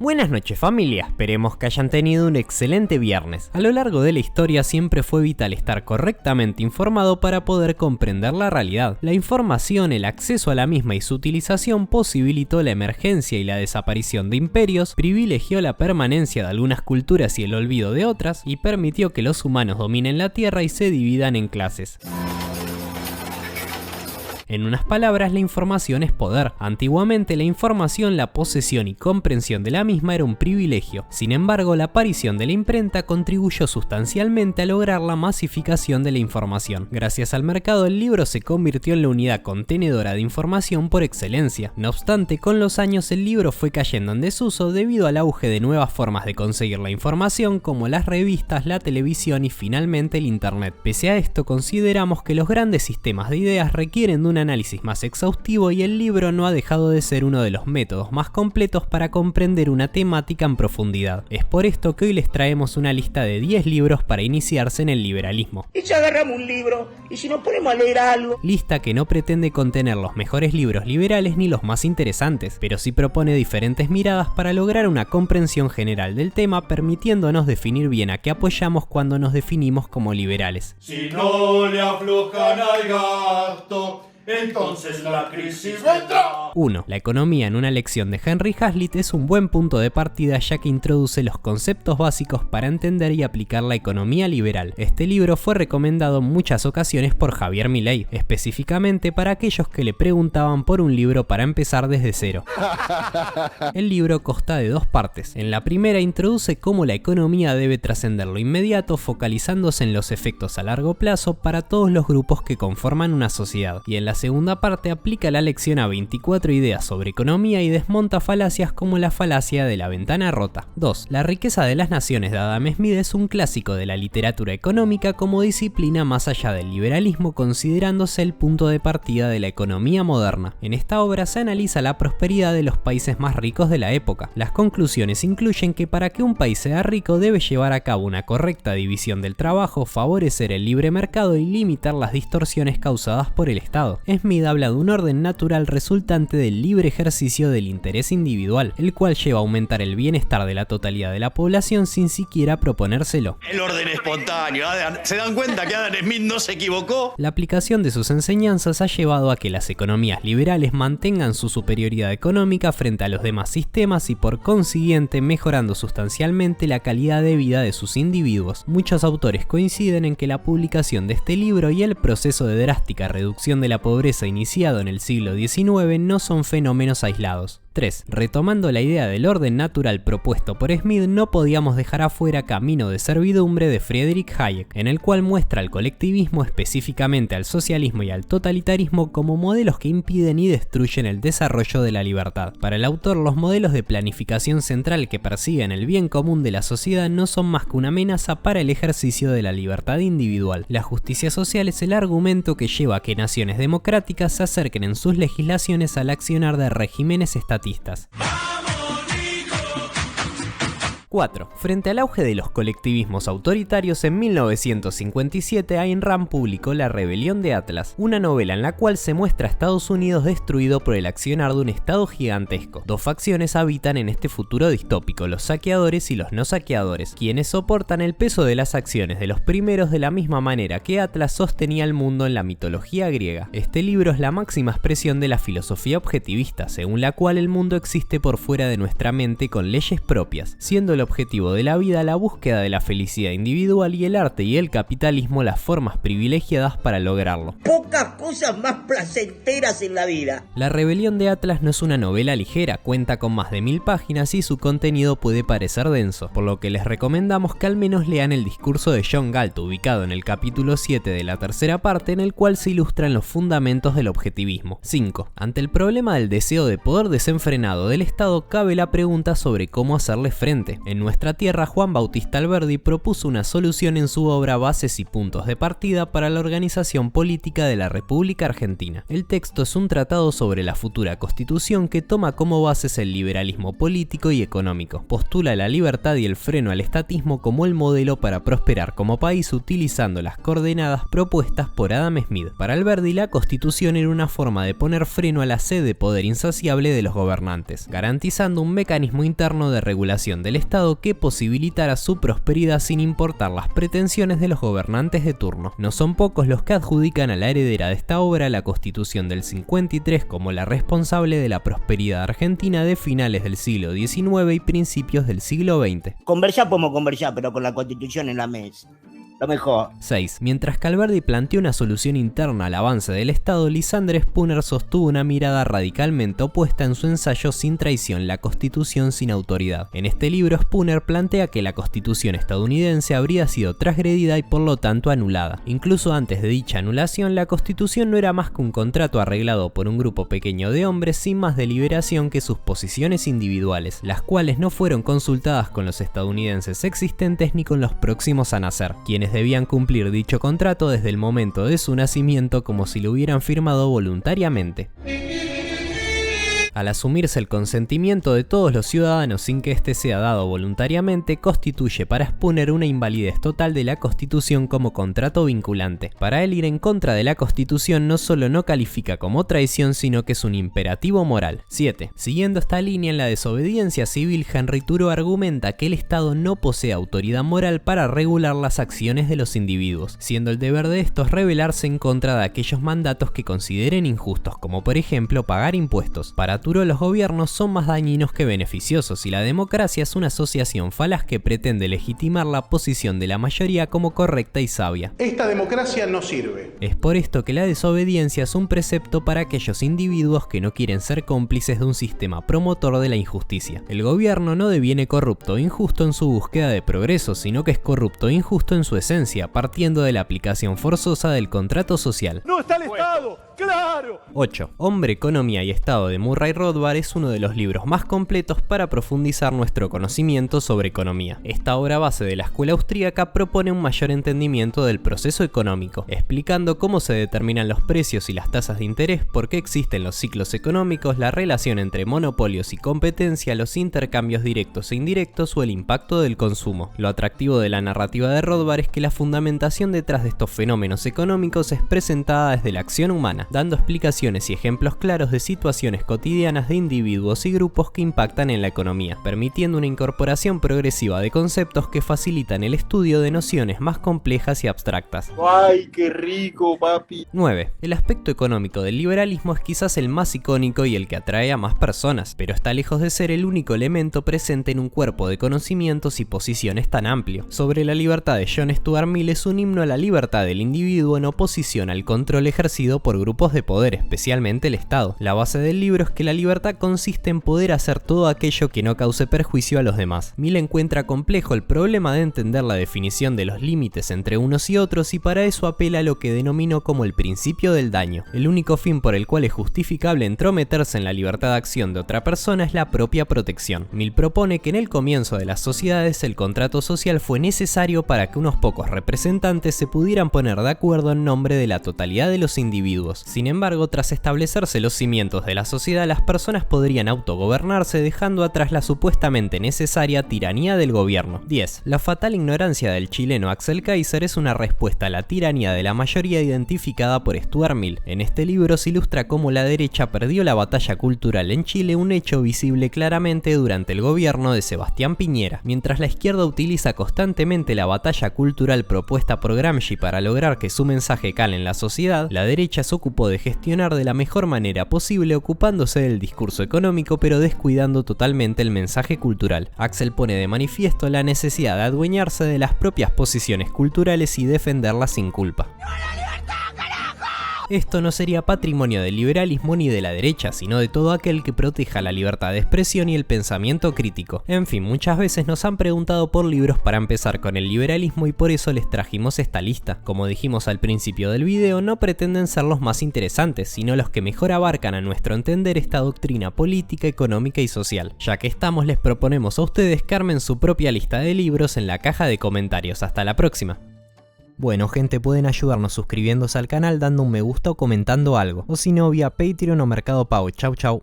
Buenas noches familia, esperemos que hayan tenido un excelente viernes. A lo largo de la historia siempre fue vital estar correctamente informado para poder comprender la realidad. La información, el acceso a la misma y su utilización posibilitó la emergencia y la desaparición de imperios, privilegió la permanencia de algunas culturas y el olvido de otras, y permitió que los humanos dominen la Tierra y se dividan en clases. En unas palabras, la información es poder. Antiguamente la información, la posesión y comprensión de la misma era un privilegio. Sin embargo, la aparición de la imprenta contribuyó sustancialmente a lograr la masificación de la información. Gracias al mercado, el libro se convirtió en la unidad contenedora de información por excelencia. No obstante, con los años el libro fue cayendo en desuso debido al auge de nuevas formas de conseguir la información como las revistas, la televisión y finalmente el internet. Pese a esto, consideramos que los grandes sistemas de ideas requieren de una análisis más exhaustivo y el libro no ha dejado de ser uno de los métodos más completos para comprender una temática en profundidad. Es por esto que hoy les traemos una lista de 10 libros para iniciarse en el liberalismo. Y ya agarramos un libro y si nos ponemos a leer algo. Lista que no pretende contener los mejores libros liberales ni los más interesantes, pero sí propone diferentes miradas para lograr una comprensión general del tema, permitiéndonos definir bien a qué apoyamos cuando nos definimos como liberales. Si no le aflojan al gato, entonces la crisis vendrá. 1. La economía en una lección de Henry Hazlitt es un buen punto de partida ya que introduce los conceptos básicos para entender y aplicar la economía liberal. Este libro fue recomendado en muchas ocasiones por Javier Milei, específicamente para aquellos que le preguntaban por un libro para empezar desde cero. El libro consta de 2 partes. En la primera introduce cómo la economía debe trascender lo inmediato, focalizándose en los efectos a largo plazo para todos los grupos que conforman una sociedad. Y en la segunda parte aplica la lección a 24 ideas sobre economía y desmonta falacias como la falacia de la ventana rota. 2. La riqueza de las naciones de Adam Smith es un clásico de la literatura económica como disciplina más allá del liberalismo, considerándose el punto de partida de la economía moderna. En esta obra se analiza la prosperidad de los países más ricos de la época. Las conclusiones incluyen que para que un país sea rico debe llevar a cabo una correcta división del trabajo, favorecer el libre mercado y limitar las distorsiones causadas por el Estado. Smith habla de un orden natural resultante del libre ejercicio del interés individual, el cual lleva a aumentar el bienestar de la totalidad de la población sin siquiera proponérselo. El orden espontáneo. ¿Se dan cuenta que Adam Smith no se equivocó? La aplicación de sus enseñanzas ha llevado a que las economías liberales mantengan su superioridad económica frente a los demás sistemas y por consiguiente mejorando sustancialmente la calidad de vida de sus individuos. Muchos autores coinciden en que la publicación de este libro y el proceso de drástica reducción de la pobreza iniciado en el siglo XIX no son fenómenos aislados. 3. Retomando la idea del orden natural propuesto por Smith, no podíamos dejar afuera Camino de servidumbre de Friedrich Hayek, en el cual muestra al colectivismo, específicamente al socialismo y al totalitarismo, como modelos que impiden y destruyen el desarrollo de la libertad. Para el autor, los modelos de planificación central que persiguen el bien común de la sociedad no son más que una amenaza para el ejercicio de la libertad individual. La justicia social es el argumento que lleva a que naciones democráticas se acerquen en sus legislaciones al accionar de regímenes estatistas. 4. Frente al auge de los colectivismos autoritarios, en 1957 Ayn Rand publicó La rebelión de Atlas, una novela en la cual se muestra a Estados Unidos destruido por el accionar de un estado gigantesco. 2 facciones habitan en este futuro distópico, los saqueadores y los no saqueadores, quienes soportan el peso de las acciones de los primeros de la misma manera que Atlas sostenía el mundo en la mitología griega. Este libro es la máxima expresión de la filosofía objetivista, según la cual el mundo existe por fuera de nuestra mente con leyes propias, siendo el objetivo de la vida la búsqueda de la felicidad individual y el arte y el capitalismo las formas privilegiadas para lograrlo. Pocas cosas más placenteras en la vida. La rebelión de Atlas no es una novela ligera, cuenta con más de 1000 páginas y su contenido puede parecer denso, por lo que les recomendamos que al menos lean el discurso de John Galt ubicado en el capítulo 7 de la tercera parte, en el cual se ilustran los fundamentos del objetivismo. 5. Ante el problema del deseo de poder desenfrenado del Estado cabe la pregunta sobre cómo hacerle frente. En nuestra tierra, Juan Bautista Alberdi propuso una solución en su obra Bases y puntos de partida para la organización política de la República Argentina. El texto es un tratado sobre la futura constitución que toma como bases el liberalismo político y económico. Postula la libertad y el freno al estatismo como el modelo para prosperar como país utilizando las coordenadas propuestas por Adam Smith. Para Alberdi, la constitución era una forma de poner freno a la sed de poder insaciable de los gobernantes, garantizando un mecanismo interno de regulación del Estado que posibilitara su prosperidad sin importar las pretensiones de los gobernantes de turno. No son pocos los que adjudican a la heredera de esta obra la Constitución del 53 como la responsable de la prosperidad argentina de finales del siglo XIX y principios del siglo XX. Conversar podemos conversar, pero con la Constitución en la mesa. Lo mejor. 6. Mientras que Alberdi planteó una solución interna al avance del Estado, Lysander Spooner sostuvo una mirada radicalmente opuesta en su ensayo Sin traición, la Constitución sin autoridad. En este libro, Spooner plantea que la Constitución estadounidense habría sido transgredida y por lo tanto anulada. Incluso antes de dicha anulación, la Constitución no era más que un contrato arreglado por un grupo pequeño de hombres sin más deliberación que sus posiciones individuales, las cuales no fueron consultadas con los estadounidenses existentes ni con los próximos a nacer, quienes debían cumplir dicho contrato desde el momento de su nacimiento como si lo hubieran firmado voluntariamente. Al asumirse el consentimiento de todos los ciudadanos sin que éste sea dado voluntariamente, constituye para Spooner una invalidez total de la Constitución como contrato vinculante. Para él, ir en contra de la Constitución no solo no califica como traición, sino que es un imperativo moral. 7. Siguiendo esta línea, en la desobediencia civil, Henry Thoreau argumenta que el Estado no posee autoridad moral para regular las acciones de los individuos, siendo el deber de estos rebelarse en contra de aquellos mandatos que consideren injustos, como por ejemplo pagar impuestos. Para Thoreau, los gobiernos son más dañinos que beneficiosos y la democracia es una asociación falaz que pretende legitimar la posición de la mayoría como correcta y sabia. Esta democracia no sirve. Es por esto que la desobediencia es un precepto para aquellos individuos que no quieren ser cómplices de un sistema promotor de la injusticia. El gobierno no deviene corrupto o injusto en su búsqueda de progreso, sino que es corrupto e injusto en su esencia, partiendo de la aplicación forzosa del contrato social. ¡No está el Estado! ¡Claro! 8. Hombre, Economía y Estado de Murray Rothbard es uno de los libros más completos para profundizar nuestro conocimiento sobre economía. Esta obra base de la escuela austríaca propone un mayor entendimiento del proceso económico, explicando cómo se determinan los precios y las tasas de interés, por qué existen los ciclos económicos, la relación entre monopolios y competencia, los intercambios directos e indirectos o el impacto del consumo. Lo atractivo de la narrativa de Rothbard es que la fundamentación detrás de estos fenómenos económicos es presentada desde la acción humana, dando explicaciones y ejemplos claros de situaciones cotidianas de individuos y grupos que impactan en la economía, permitiendo una incorporación progresiva de conceptos que facilitan el estudio de nociones más complejas y abstractas. ¡Ay, qué rico, papi! 9. El aspecto económico del liberalismo es quizás el más icónico y el que atrae a más personas, pero está lejos de ser el único elemento presente en un cuerpo de conocimientos y posiciones tan amplio. Sobre la libertad de John Stuart Mill es un himno a la libertad del individuo en oposición al control ejercido por grupos de poder, especialmente el Estado. La base del libro es que la libertad consiste en poder hacer todo aquello que no cause perjuicio a los demás. Mill encuentra complejo el problema de entender la definición de los límites entre unos y otros y para eso apela a lo que denominó como el principio del daño. El único fin por el cual es justificable entrometerse en la libertad de acción de otra persona es la propia protección. Mill propone que en el comienzo de las sociedades el contrato social fue necesario para que unos pocos representantes se pudieran poner de acuerdo en nombre de la totalidad de los individuos. Sin embargo, tras establecerse los cimientos de la sociedad, las personas podrían autogobernarse dejando atrás la supuestamente necesaria tiranía del gobierno. 10. La fatal ignorancia del chileno Axel Kaiser es una respuesta a la tiranía de la mayoría identificada por Stuart Mill. En este libro se ilustra cómo la derecha perdió la batalla cultural en Chile, un hecho visible claramente durante el gobierno de Sebastián Piñera. Mientras la izquierda utiliza constantemente la batalla cultural propuesta por Gramsci para lograr que su mensaje cale en la sociedad, la derecha se ocupó de gestionar de la mejor manera posible ocupándose del discurso económico pero descuidando totalmente el mensaje cultural. Axel pone de manifiesto la necesidad de adueñarse de las propias posiciones culturales y defenderlas sin culpa. Esto no sería patrimonio del liberalismo ni de la derecha, sino de todo aquel que proteja la libertad de expresión y el pensamiento crítico. En fin, muchas veces nos han preguntado por libros para empezar con el liberalismo y por eso les trajimos esta lista. Como dijimos al principio del video, no pretenden ser los más interesantes, sino los que mejor abarcan a nuestro entender esta doctrina política, económica y social. Ya que estamos, les proponemos a ustedes que armen su propia lista de libros en la caja de comentarios. Hasta la próxima. Bueno gente, pueden ayudarnos suscribiéndose al canal, dando un me gusta o comentando algo, o si no vía Patreon o Mercado Pago. Chau chau.